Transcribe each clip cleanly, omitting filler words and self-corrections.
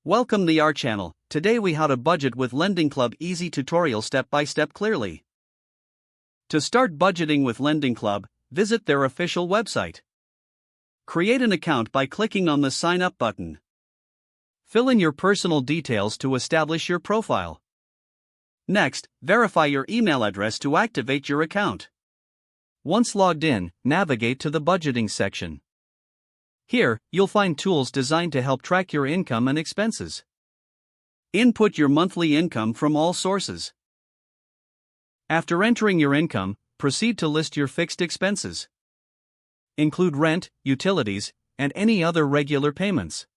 Welcome to our channel. Today we how to budget with LendingClub easy tutorial step by step clearly. To start budgeting with LendingClub, visit their official website. Create an account by clicking on the sign up button. Fill in your personal details to establish your profile. Next, verify your email address to activate your account. Once logged in, navigate to the budgeting section. Here, you'll find tools designed to help track your income and expenses. Input your monthly income from all sources. After entering your income, proceed to list your fixed expenses. Include rent, utilities, and any other regular payments.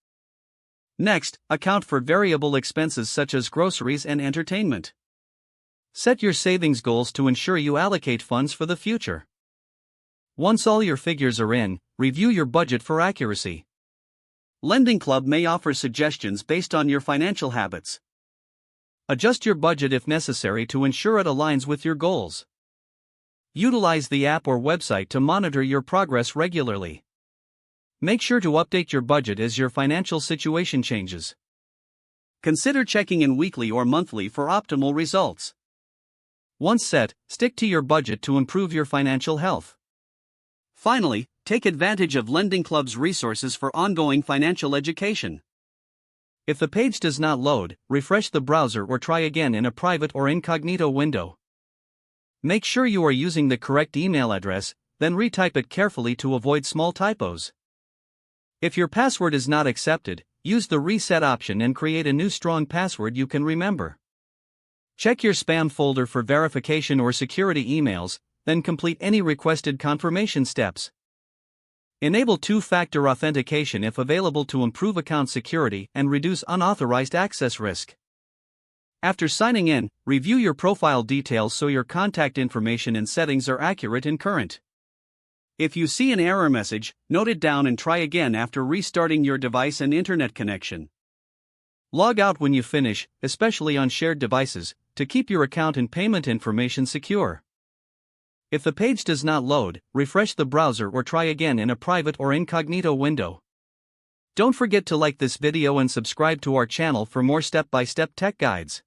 Next, account for variable expenses such as groceries and entertainment. Set your savings goals to ensure you allocate funds for the future. Once all your figures are in, review your budget for accuracy. LendingClub may offer suggestions based on your financial habits. Adjust your budget if necessary to ensure it aligns with your goals. Utilize the app or website to monitor your progress regularly. Make sure to update your budget as your financial situation changes. Consider checking in weekly or monthly for optimal results. Once set, stick to your budget to improve your financial health. Finally, take advantage of LendingClub's resources for ongoing financial education. If the page does not load, refresh the browser or try again in a private or incognito window. Make sure you are using the correct email address, then retype it carefully to avoid small typos. If your password is not accepted, use the reset option and create a new strong password you can remember. Check your spam folder for verification or security emails, then complete any requested confirmation steps. Enable two-factor authentication if available to improve account security and reduce unauthorized access risk. After signing in, review your profile details so your contact information and settings are accurate and current. If you see an error message, note it down and try again after restarting your device and internet connection. Log out when you finish, especially on shared devices, to keep your account and payment information secure. If the page does not load, refresh the browser or try again in a private or incognito window. Don't forget to like this video and subscribe to our channel for more step-by-step tech guides.